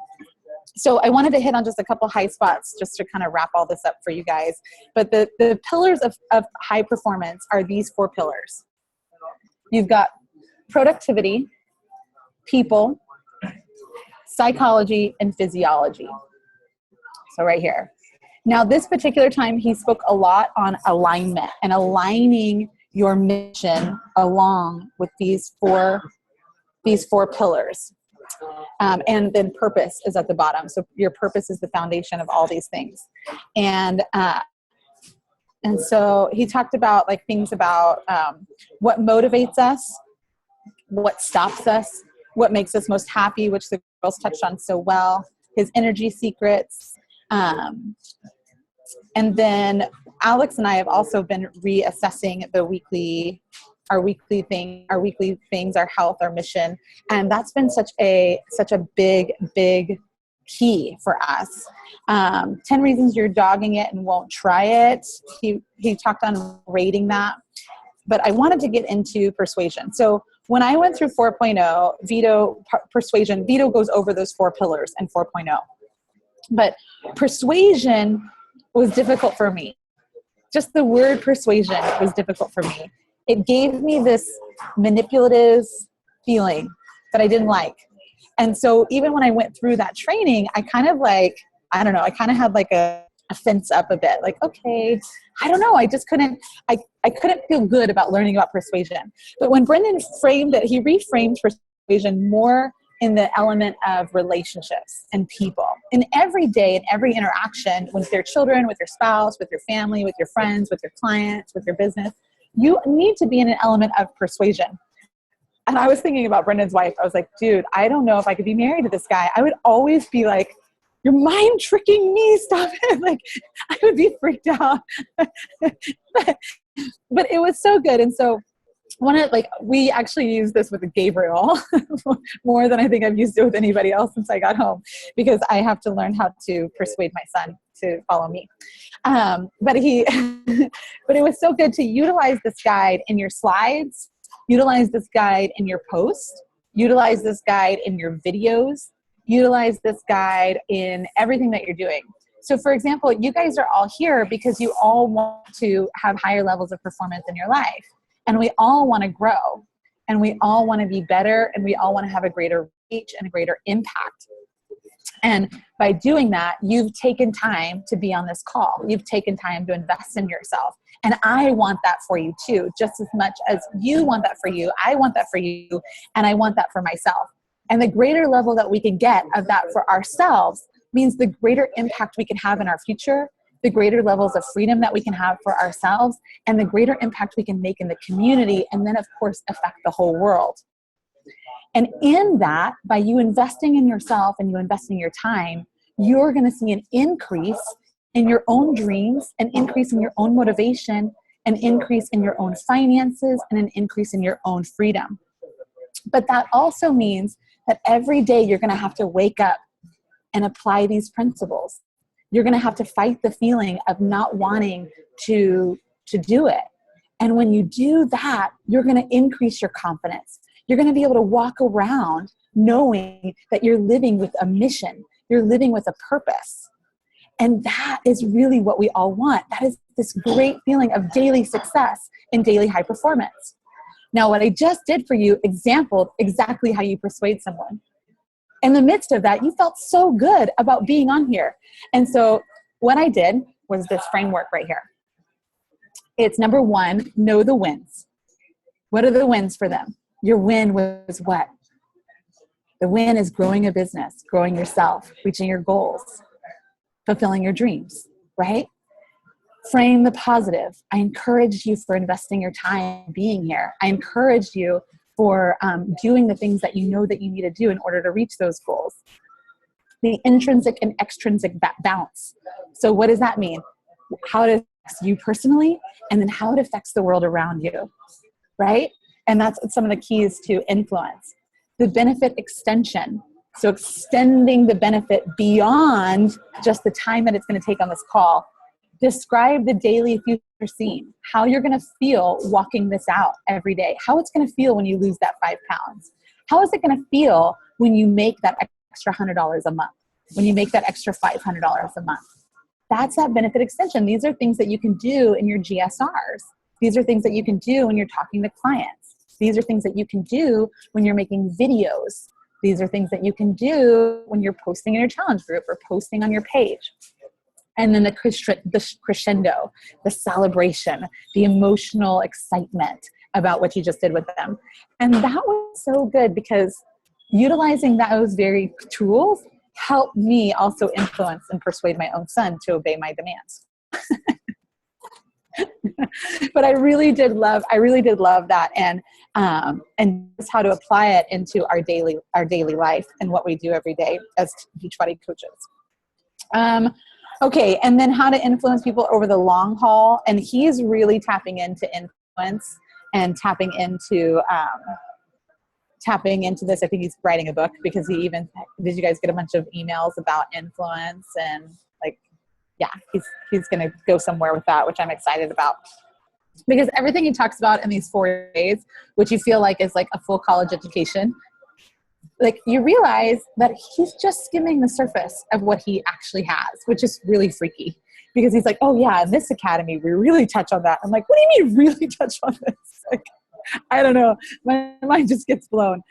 So I wanted to hit on just a couple high spots just to kind of wrap all this up for you guys. But the pillars of high performance are these 4 pillars. You've got productivity, people, psychology, and physiology. So right here. Now this particular time, he spoke a lot on alignment and aligning your mission along with these four pillars. And then purpose is at the bottom. So your purpose is the foundation of all these things. And so he talked about like things about what motivates us, what stops us, what makes us most happy, which the girls touched on so well, his energy secrets. And then Alex and I have also been reassessing our weekly things, our health, our mission. And that's been such a big key for us. 10 reasons you're dogging it and won't try it. He talked on rating that. But I wanted to get into persuasion. So when I went through 4.0, persuasion, Vito goes over those 4 pillars in 4.0. But persuasion was difficult for me. Just the word persuasion was difficult for me. It gave me this manipulative feeling that I didn't like. And so even when I went through that training, I kind of like, I don't know, I kind of had like a fence up a bit, like, okay, I don't know. I just couldn't, I couldn't feel good about learning about persuasion. But when Brendan framed it, he reframed persuasion more in the element of relationships and people. In every day, in every interaction with their children, with your spouse, with your family, with your friends, with your clients, with your business, you need to be in an element of persuasion. And I was thinking about Brendan's wife. I was like, dude, I don't know if I could be married to this guy. I would always be like, you're mind tricking me, stop it. Like, I would be freaked out. but it was so good. And so we actually use this with Gabriel more than I think I've used it with anybody else since I got home, because I have to learn how to persuade my son to follow me. But it was so good to utilize this guide in your slides, utilize this guide in your post, utilize this guide in your videos, utilize this guide in everything that you're doing. So for example, you guys are all here because you all want to have higher levels of performance in your life. And we all want to grow, and we all want to be better, and we all want to have a greater reach and a greater impact. And by doing that, you've taken time to be on this call. You've taken time to invest in yourself. And I want that for you too, just as much as you want that for you. I want that for you, and I want that for myself. And the greater level that we can get of that for ourselves means the greater impact we can have in our future, the greater levels of freedom that we can have for ourselves, and the greater impact we can make in the community, and then of course affect the whole world. And in that, by you investing in yourself and you investing your time, you're going to see an increase in your own dreams, an increase in your own motivation, an increase in your own finances, and an increase in your own freedom. But that also means that every day you're going to have to wake up and apply these principles. You're going to have to fight the feeling of not wanting to do it. And when you do that, you're going to increase your confidence. You're going to be able to walk around knowing that you're living with a mission. You're living with a purpose. And that is really what we all want. That is this great feeling of daily success and daily high performance. Now, what I just did for you exampled exactly how you persuade someone. In the midst of that, you felt so good about being on here. And so what I did was this framework right here. It's number 1, know the wins. What are the wins for them? Your win was what? The win is growing a business, growing yourself, reaching your goals, fulfilling your dreams, right? Frame the positive. I encouraged you for investing your time being here. I encouraged you for doing the things that you know that you need to do in order to reach those goals. The intrinsic and extrinsic balance. So what does that mean? How it affects you personally, and then how it affects the world around you, right? And that's some of the keys to influence. The benefit extension. So extending the benefit beyond just the time that it's going to take on this call. Describe the daily future scene, how you're going to feel walking this out every day, how it's going to feel when you lose that 5 pounds. How is it going to feel when you make that extra $100 a month, when you make that extra $500 a month? That's that benefit extension. These are things that you can do in your GSRs. These are things that you can do when you're talking to clients. These are things that you can do when you're making videos. These are things that you can do when you're posting in your challenge group or posting on your page. And then the crescendo, the celebration, the emotional excitement about what you just did with them. And that was so good because utilizing those very tools helped me also influence and persuade my own son to obey my demands. But I really did love that, and just how to apply it into our daily life and what we do every day as Beachbody coaches. Okay, and then how to influence people over the long haul. And he's really tapping into influence and tapping into tapping into this. I think he's writing a book because did you guys get a bunch of emails about influence and like, yeah, he's going to go somewhere with that, which I'm excited about. Because everything he talks about in these 4 days, which you feel like is like a full college education, like you realize that he's just skimming the surface of what he actually has, which is really freaky because he's like, oh yeah, in this academy, we really touch on that. I'm like, what do you mean really touch on this? Like, I don't know. My mind just gets blown.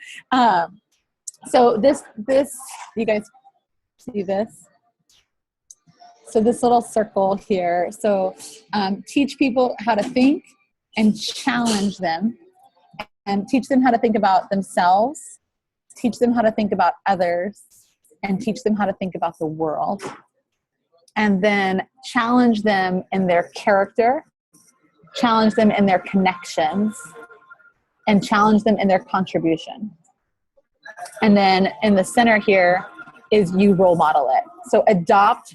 So this, you guys see this? So this little circle here. So teach people how to think and challenge them and teach them how to think about themselves, teach them how to think about others, and teach them how to think about the world. And then challenge them in their character, challenge them in their connections, and challenge them in their contribution. And then in the center here is you role model it. So adopt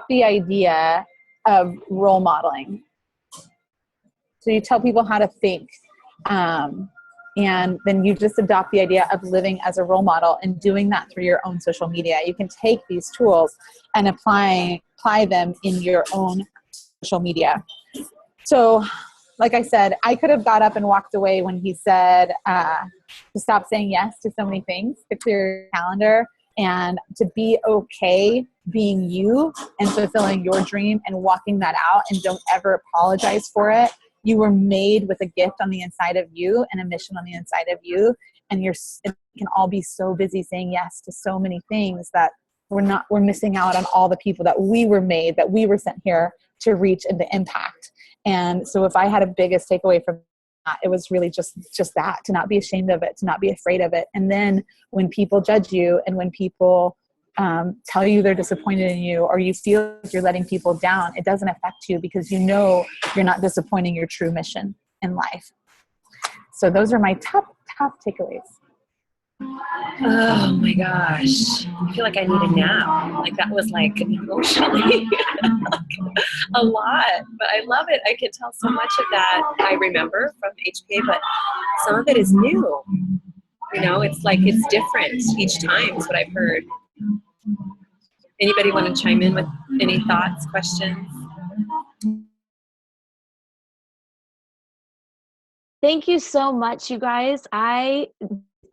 the idea of role modeling. So you tell people how to think, and then you just adopt the idea of living as a role model and doing that through your own social media. You can take these tools and apply them in your own social media. So like I said, I could have got up and walked away when he said to stop saying yes to so many things, to clear your calendar, and to be okay being you and fulfilling your dream and walking that out, and don't ever apologize for it. You were made with a gift on the inside of you and a mission on the inside of you. And it can all be so busy saying yes to so many things that we're missing out on all the people that we were made, that we were sent here to reach and to impact. And so if I had a biggest takeaway from that, it was really just that, to not be ashamed of it, to not be afraid of it. And then when people judge you and when people tell you they're disappointed in you, or you feel like you're letting people down, it doesn't affect you because you know you're not disappointing your true mission in life. So those are my top takeaways. Oh my gosh. I feel like I need a nap. Like that was like emotionally a lot, but I love it. I can tell so much of that I remember from HPA, but some of it is new. You know, it's like it's different each time is what I've heard. Anybody want to chime in with any thoughts, questions? Thank you so much, you guys.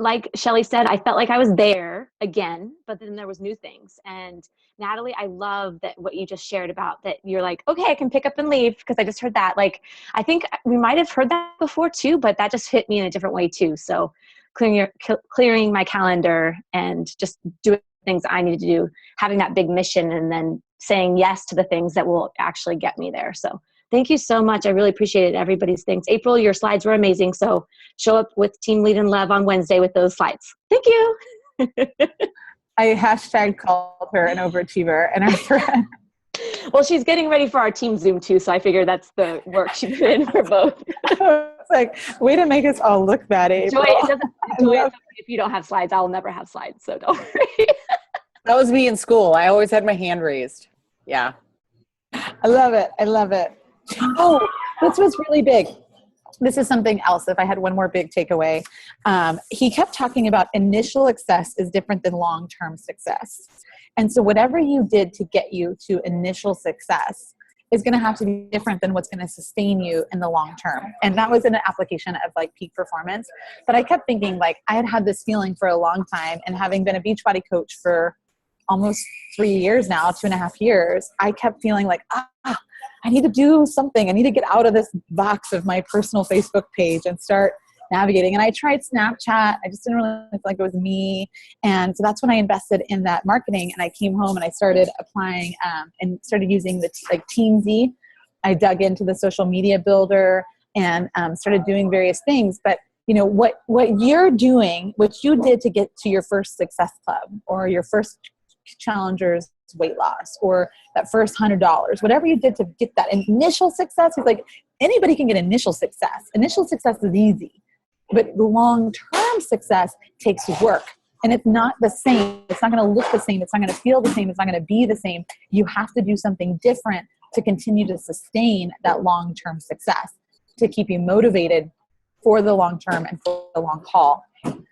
Like Shelly said, I felt like I was there again, but then there was new things. And Natalie, I love that what you just shared about that you're like, okay, I can pick up and leave, because I just heard that. Like, I think we might have heard that before too, but that just hit me in a different way too. So clearing my calendar and just doing things I need to do, having that big mission, and then saying yes to the things that will actually get me there. So thank you so much. I really appreciated everybody's things. April, your slides were amazing. So show up with Team Lead and Love on Wednesday with those slides. Thank you. I called her an overachiever and her friend. Well, she's getting ready for our team Zoom too. So I figure that's the work she put in for both. It's like, way to make us all look bad, April. Joy, if you don't have slides, I'll never have slides. So don't worry. That was me in school. I always had my hand raised. Yeah. I love it. I love it. Oh, this was really big. This is something else. If I had one more big takeaway, he kept talking about initial success is different than long-term success. And so whatever you did to get you to initial success is going to have to be different than what's going to sustain you in the long term. And that was an application of like peak performance. But I kept thinking, like, I had this feeling for a long time, and having been a Beachbody coach for almost 3 years now, 2.5 years, I kept feeling like, I need to do something. I need to get out of this box of my personal Facebook page and start navigating. And I tried Snapchat. I just didn't really feel like it was me. And so that's when I invested in that marketing. And I came home and I started applying and started using the Teamzy. I dug into the social media builder and started doing various things. But you know, what you're doing, what you did to get to your first success club or your first challengers weight loss or that first $100, whatever you did to get that initial success, it's like anybody can get initial success. Initial success is easy, but long-term success takes work, and it's not the same. It's not going to look the same. It's not going to feel the same. It's not going to be the same. You have to do something different to continue to sustain that long-term success, to keep you motivated for the long term and for the long haul.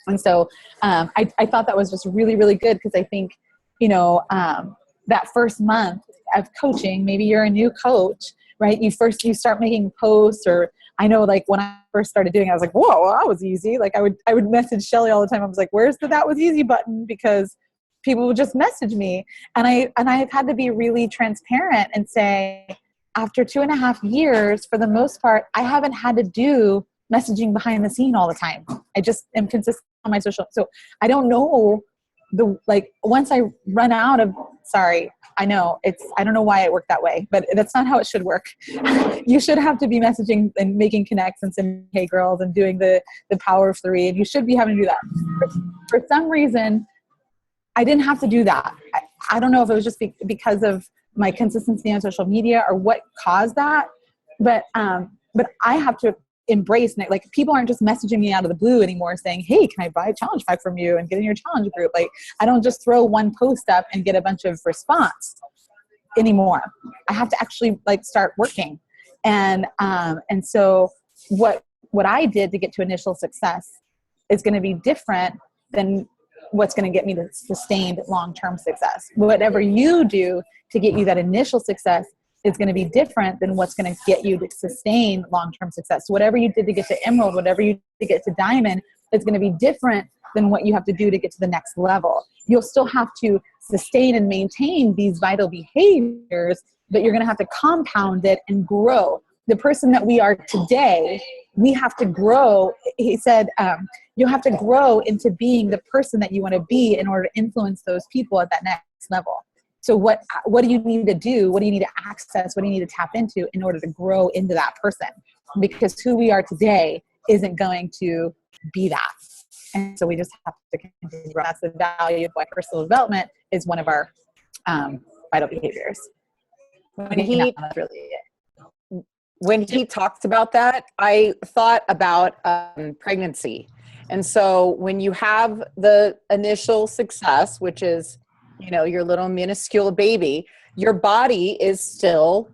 And so I thought that was just really, really good, because I think, that first month of coaching, maybe you're a new coach, right? You start making posts, or I know, like, when I first started doing it, I was like, whoa, that was easy. Like, I would message Shelly all the time. I was like, where's the "that was easy" button? Because people would just message me. And I've had to be really transparent and say, after 2.5 years, for the most part, I haven't had to do messaging behind the scene all the time. I just am consistent on my social. So I don't know once I run out of, I don't know why it worked that way, but that's not how it should work. You should have to be messaging and making connects and saying, hey girls, and doing the power of 3. And you should be having to do that. For some reason, I didn't have to do that. I don't know if it was just because of my consistency on social media or what caused that, but I have to embrace it. Like, people aren't just messaging me out of the blue anymore saying, hey, can I buy a challenge pack from you and get in your challenge group? Like, I don't just throw one post up and get a bunch of response anymore. I have to actually start working. And so what I did to get to initial success is going to be different than what's going to get me to sustained long-term success. Whatever you do to get you that initial success is going to be different than what's going to get you to sustain long-term success. So whatever you did to get to Emerald, whatever you did to get to Diamond, is going to be different than what you have to do to get to the next level. You'll still have to sustain and maintain these vital behaviors, but you're going to have to compound it and grow. The person that we are today, we have to grow. He said, you'll have to grow into being the person that you want to be in order to influence those people at that next level. So what do you need to do? What do you need to access? What do you need to tap into in order to grow into that person? Because who we are today isn't going to be that. And so we just have to continue to grow. That's the value of why personal development is one of our vital behaviors. When he talked about that, I thought about pregnancy. And so when you have the initial success, which is, your little minuscule baby, your body is still,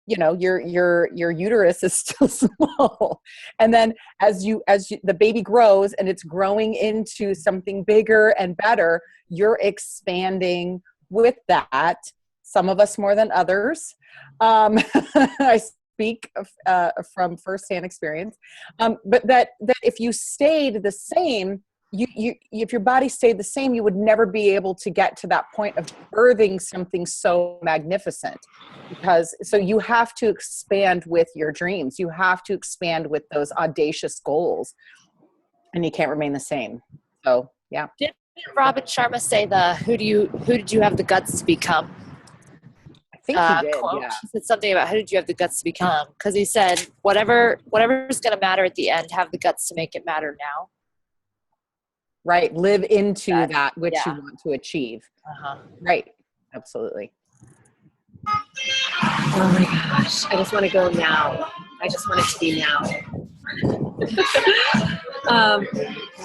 your uterus is still small. And then as the baby grows and it's growing into something bigger and better, you're expanding with that. Some of us more than others. I speak from firsthand experience. But that if you stayed the same, if your body stayed the same, you would never be able to get to that point of birthing something so magnificent. So you have to expand with your dreams. You have to expand with those audacious goals, and you can't remain the same. So, yeah. Didn't Robin Sharma say who did you have the guts to become? I think he did, quote. yeah. He said something about, who did you have the guts to become? Because he said, whatever's going to matter at the end, have the guts to make it matter now. Right. Live into that which you want to achieve. Uh-huh. Right. Absolutely. Oh my gosh. I just want to go now. I just want it to be now.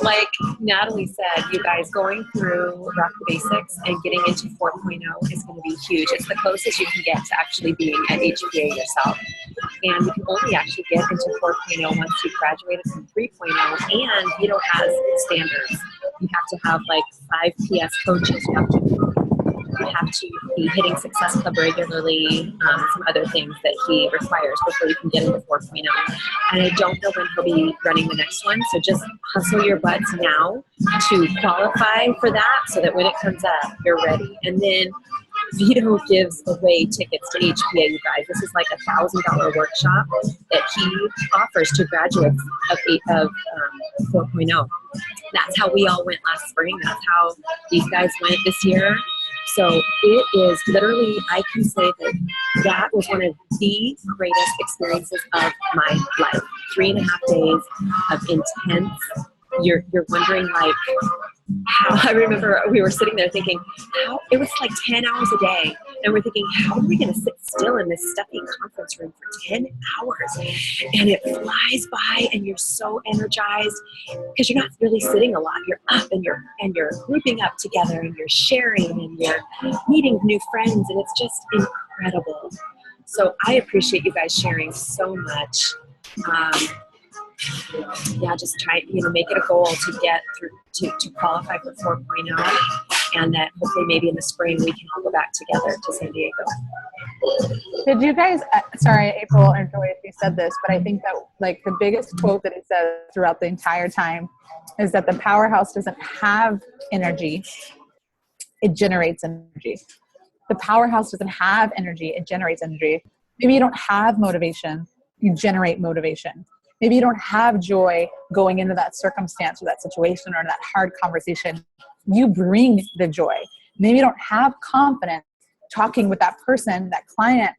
Like Natalie said, you guys, going through Rock the Basics and getting into 4.0 is going to be huge. It's the closest you can get to actually being at HPA yourself. And you can only actually get into 4.0 once you've graduated from 3.0 and you don't have standards. You have to have 5 PS coaches. You have to be hitting Success Club regularly, some other things that he requires before you can get into 4.0. And I don't know when he'll be running the next one, so just hustle your butts now to qualify for that so that when it comes up, you're ready. And then Vito gives away tickets to HPA, you guys. This is a $1,000 workshop that he offers to graduates of 4.0. That's how we all went last spring. That's how these guys went this year. So it is literally, I can say that was one of the greatest experiences of my life. 3.5 days of intense. You're wondering how. I remember we were sitting there thinking, it was 10 hours a day, and we're thinking, how are we going to sit still in this stuffy conference room for 10 hours? And it flies by, and you're so energized because you're not really sitting a lot. You're up, and you're grouping up together, and you're sharing, and you're meeting new friends, and it's just incredible. So I appreciate you guys sharing so much. yeah, just try, make it a goal to get through, to qualify for 4.0, and that hopefully maybe in the spring we can all go back together to San Diego. Did you guys, sorry, April and Joy, if you said this, but I think that like the biggest quote that it says throughout the entire time is that the powerhouse doesn't have energy, it generates energy. The powerhouse doesn't have energy, it generates energy. Maybe you don't have motivation, you generate motivation. Maybe you don't have joy going into that circumstance or that situation or that hard conversation. You bring the joy. Maybe you don't have confidence talking with that person, that client,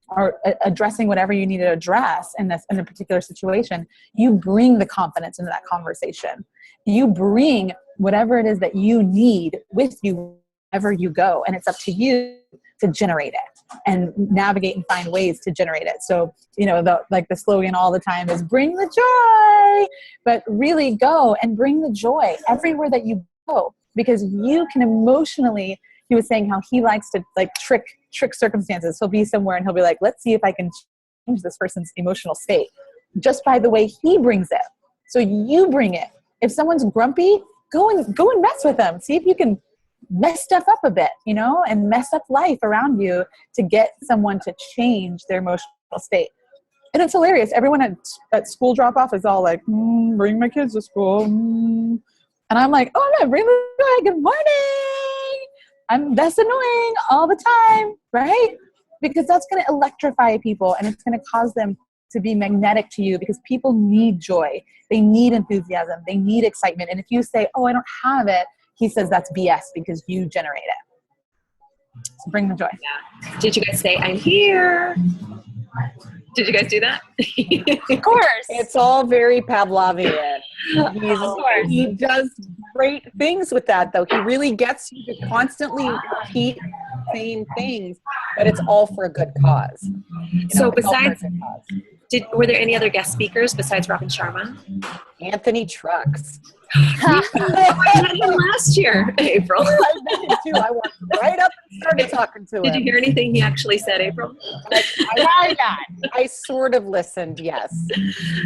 or addressing whatever you need to address in a particular situation. You bring the confidence into that conversation. You bring whatever it is that you need with you wherever you go, and it's up to you to generate it and navigate and find ways to generate it. So, the slogan all the time is bring the joy, but really go and bring the joy everywhere that you go, because you can emotionally, he was saying how he likes to trick circumstances. He'll be somewhere and he'll be like, let's see if I can change this person's emotional state just by the way he brings it. So you bring it. If someone's grumpy, go and mess with them. See if you can mess stuff up a bit, and mess up life around you to get someone to change their emotional state. And it's hilarious. Everyone at school drop off is all like, bring my kids to school. And I'm like, oh no, bring the joy. Good morning. That's annoying all the time, right? Because that's going to electrify people, and it's going to cause them to be magnetic to you, because people need joy. They need enthusiasm. They need excitement. And if you say, oh, I don't have it, he says that's BS because you generate it. So bring the joy. Yeah. Did you guys say, I'm here? Did you guys do that? Of course. It's all very Pavlovian. Of course. He does great things with that, though. He really gets you to constantly repeat the same things, but it's all for a good cause. So besides, were there any other guest speakers besides Robin Sharma? Anthony Trucks. I met him last year, April. I met him too. I walked right up and started talking to him. Did you hear anything he actually said, April? I sort of listened, yes.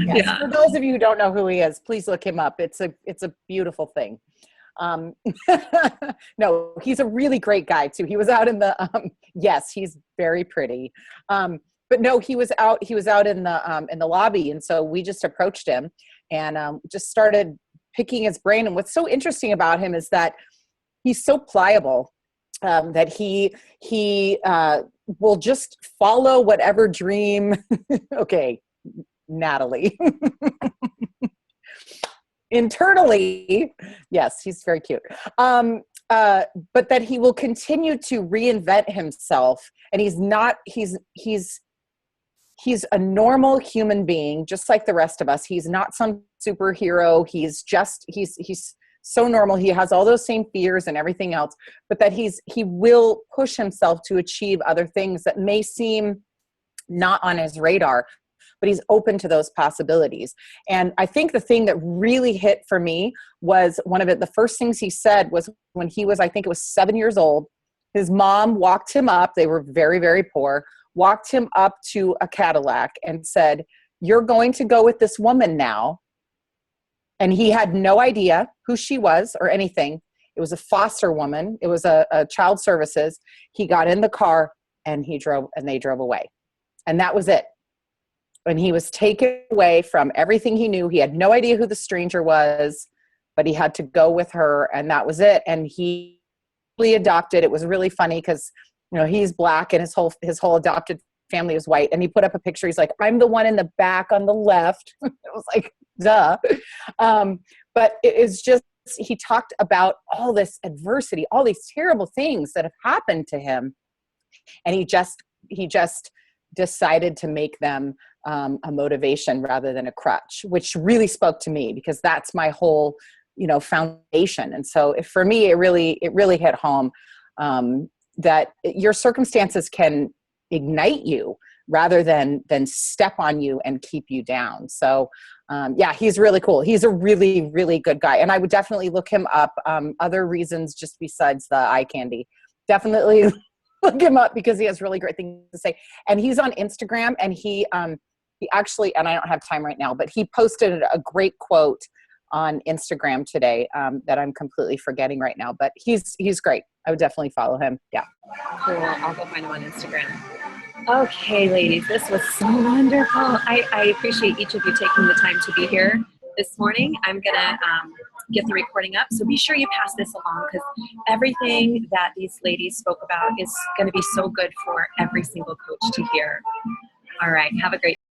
Yeah. For those of you who don't know who he is, please look him up. It's a beautiful thing. No, he's a really great guy too. He was out in the yes, he's very pretty. But no, he was out in the lobby, and so we just approached him and just started picking his brain. And what's so interesting about him is that he's so pliable, that he will just follow whatever dream. Okay, Natalie. Internally, yes, he's very cute. But that he will continue to reinvent himself, and he's a normal human being, just like the rest of us. He's not some superhero. He's so normal. He has all those same fears and everything else, but that he will push himself to achieve other things that may seem not on his radar, but he's open to those possibilities. And I think the thing that really hit for me was the first things he said was when he was, I think it was 7 years old, his mom walked him up. They were very, very poor. Walked him up to a Cadillac and said, you're going to go with this woman now. And he had no idea who she was or anything. It was a foster woman. It was a child services. He got in the car and they drove away. And that was it. And he was taken away from everything he knew. He had no idea who the stranger was, but he had to go with her, and that was it. And he adopted. It was really funny because he's black and his whole adopted family is white. And he put up a picture. He's like, I'm the one in the back on the left. It was like, duh. But it is just, he talked about all this adversity, all these terrible things that have happened to him. And he just decided to make them a motivation rather than a crutch, which really spoke to me because that's my whole, foundation. And so for me, it really hit home that your circumstances can ignite you rather than step on you and keep you down. So yeah, he's really cool. He's a really, really good guy. And I would definitely look him up. Other reasons just besides the eye candy, definitely look him up because he has really great things to say. And he's on Instagram, and he he actually, and I don't have time right now, but he posted a great quote on Instagram today that I'm completely forgetting right now, but he's great. I would definitely follow him. Yeah. Cool. I'll go find him on Instagram. Okay, ladies, this was so wonderful. I appreciate each of you taking the time to be here this morning. I'm going to get the recording up, so be sure you pass this along, because everything that these ladies spoke about is going to be so good for every single coach to hear. All right, have a great